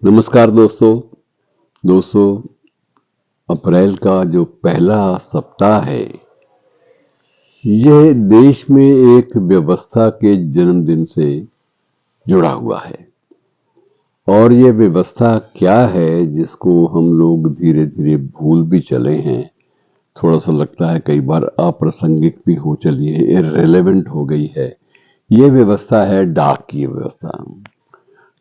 नमस्कार दोस्तों। अप्रैल का जो पहला सप्ताह है, यह देश में एक व्यवस्था के जन्मदिन से जुड़ा हुआ है। और ये व्यवस्था क्या है जिसको हम लोग धीरे धीरे भूल भी चले हैं। थोड़ा सा लगता है कई बार अप्रासंगिक भी हो चली है, इररिलेवेंट हो गई है। ये व्यवस्था है डाक की व्यवस्था।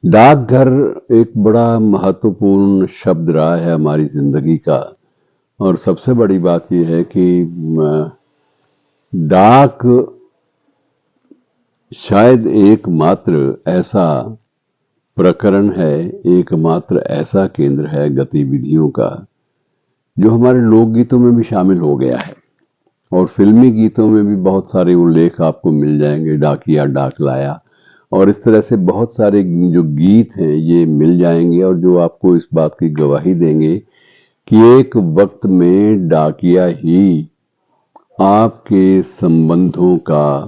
डाकघर एक बड़ा महत्वपूर्ण शब्द रहा है हमारी जिंदगी का। और सबसे बड़ी बात यह है कि डाक शायद एकमात्र ऐसा प्रकरण है, एकमात्र ऐसा केंद्र है गतिविधियों का जो हमारे लोकगीतों में भी शामिल हो गया है। और फिल्मी गीतों में भी बहुत सारे उल्लेख आपको मिल जाएंगे, डाकिया डाक लाया। और इस तरह से बहुत सारे जो गीत हैं ये मिल जाएंगे और जो आपको इस बात की गवाही देंगे कि एक वक्त में डाकिया ही आपके संबंधों का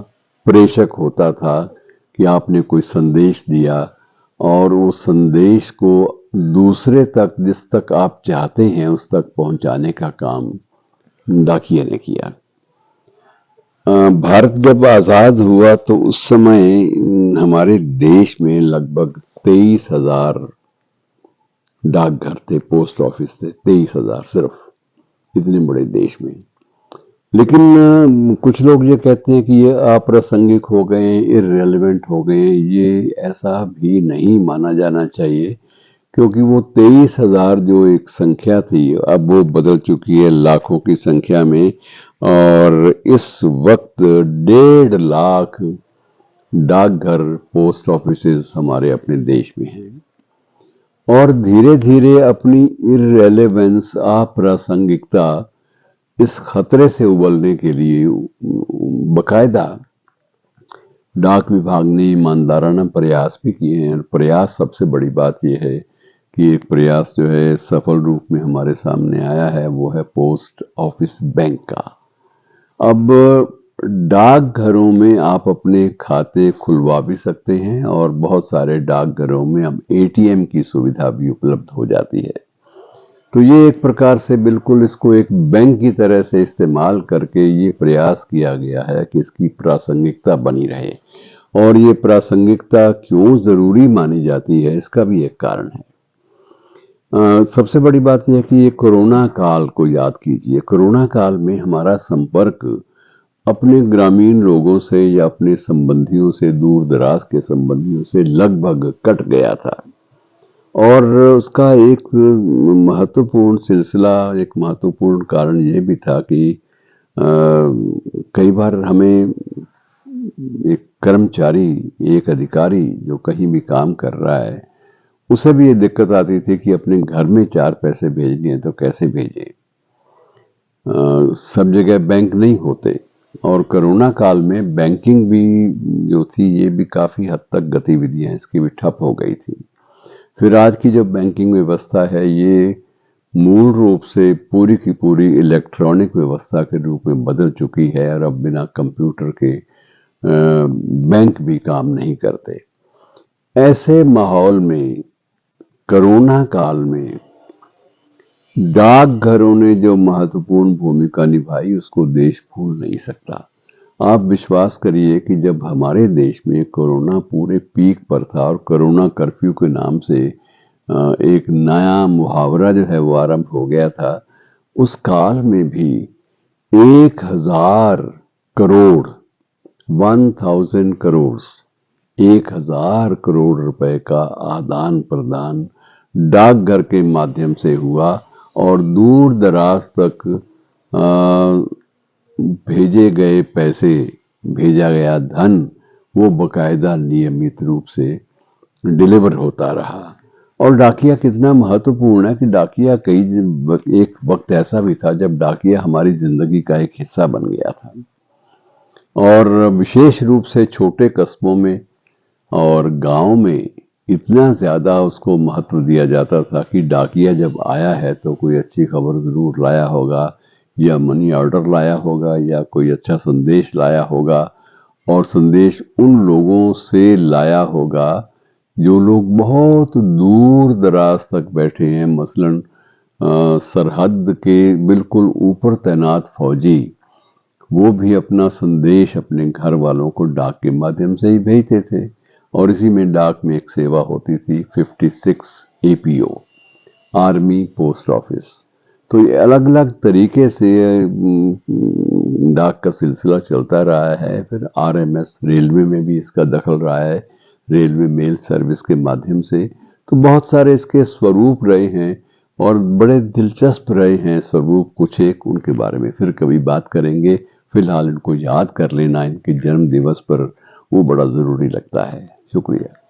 प्रेषक होता था कि आपने कोई संदेश दिया और उस संदेश को दूसरे तक, जिस तक आप चाहते हैं उस तक पहुंचाने का काम डाकिया ने किया। भारत जब आजाद हुआ तो उस समय हमारे देश में लगभग 23,000 डाकघर थे, पोस्ट ऑफिस थे। 23,000 सिर्फ, इतने बड़े देश में। लेकिन कुछ लोग ये कहते हैं कि ये अप्रासंगिक हो गए, इररिलेवेंट हो गए। ये ऐसा भी नहीं माना जाना चाहिए, क्योंकि वो 23,000 जो एक संख्या थी अब वो बदल चुकी है लाखों की संख्या में। और इस वक्त 1.5 लाख डाकघर, पोस्ट ऑफिसेज हमारे अपने देश में हैं। और धीरे धीरे अपनी इररिलेवेंस, अप्रासंगिकता, इस खतरे से उबरने के लिए बकायदा डाक विभाग ने ईमानदाराना प्रयास भी किए हैं। प्रयास, सबसे बड़ी बात यह है कि एक प्रयास जो है सफल रूप में हमारे सामने आया है, वो है पोस्ट ऑफिस बैंक का। अब डाकघरों में आप अपने खाते खुलवा भी सकते हैं और बहुत सारे डाकघरों में अब एटीएम की सुविधा भी उपलब्ध हो जाती है। तो ये एक प्रकार से बिल्कुल इसको एक बैंक की तरह से इस्तेमाल करके ये प्रयास किया गया है कि इसकी प्रासंगिकता बनी रहे। और ये प्रासंगिकता क्यों जरूरी मानी जाती है, इसका भी एक कारण है। सबसे बड़ी बात यह है कि ये कोरोना काल को याद कीजिए। कोरोना काल में हमारा संपर्क अपने ग्रामीण लोगों से या अपने संबंधियों से, दूर दराज के संबंधियों से लगभग कट गया था। और उसका एक महत्वपूर्ण सिलसिला, एक महत्वपूर्ण कारण यह भी था कि कई बार हमें एक कर्मचारी, एक अधिकारी जो कहीं भी काम कर रहा है, उसे भी ये दिक्कत आती थी कि अपने घर में 4 पैसे भेजने हैं तो कैसे भेजे। सब जगह बैंक नहीं होते। और कोरोना काल में बैंकिंग भी जो थी, ये भी काफ़ी हद तक गतिविधियां इसकी भी ठप हो गई थी। फिर आज की जो बैंकिंग व्यवस्था है ये मूल रूप से पूरी की पूरी इलेक्ट्रॉनिक व्यवस्था के रूप में बदल चुकी है और अब बिना कंप्यूटर के बैंक भी काम नहीं करते। ऐसे माहौल में, कोरोना काल में, डाकघरों ने जो महत्वपूर्ण भूमिका निभाई उसको देश भूल नहीं सकता। आप विश्वास करिए कि जब हमारे देश में कोरोना पूरे पीक पर था और कोरोना कर्फ्यू के नाम से एक नया मुहावरा जो है वो आरंभ हो गया था, उस काल में भी 1,000 करोड़, 1,000 करोड़, 1,000 करोड़ रुपए का आदान प्रदान डाकघर के माध्यम से हुआ। और दूर दराज तक भेजे गए पैसे, भेजा गया धन, वो बकायदा नियमित रूप से डिलीवर होता रहा। और डाकिया कितना महत्वपूर्ण है कि डाकिया एक वक्त ऐसा भी था जब डाकिया हमारी जिंदगी का एक हिस्सा बन गया था। और विशेष रूप से छोटे कस्बों में और गांव में इतना ज्यादा उसको महत्व दिया जाता था कि डाकिया जब आया है तो कोई अच्छी खबर जरूर लाया होगा, या मनी ऑर्डर लाया होगा, या कोई अच्छा संदेश लाया होगा। और संदेश उन लोगों से लाया होगा जो लोग बहुत दूर दराज तक बैठे हैं, मसलन सरहद के बिल्कुल ऊपर तैनात फौजी, वो भी अपना संदेश अपने घर वालों को डाक के माध्यम से ही भेजते थे। और इसी में डाक में एक सेवा होती थी 56 APO, आर्मी पोस्ट ऑफिस। तो ये अलग अलग तरीके से डाक का सिलसिला चलता रहा है। फिर RMS रेलवे में भी इसका दखल रहा है, रेलवे मेल सर्विस के माध्यम से। तो बहुत सारे इसके स्वरूप रहे हैं और बड़े दिलचस्प रहे हैं स्वरूप। कुछ एक उनके बारे में फिर कभी बात करेंगे। फिलहाल इनको याद कर लेना इनके जन्म दिवस पर, वो बड़ा ज़रूरी लगता है। शुक्रिया।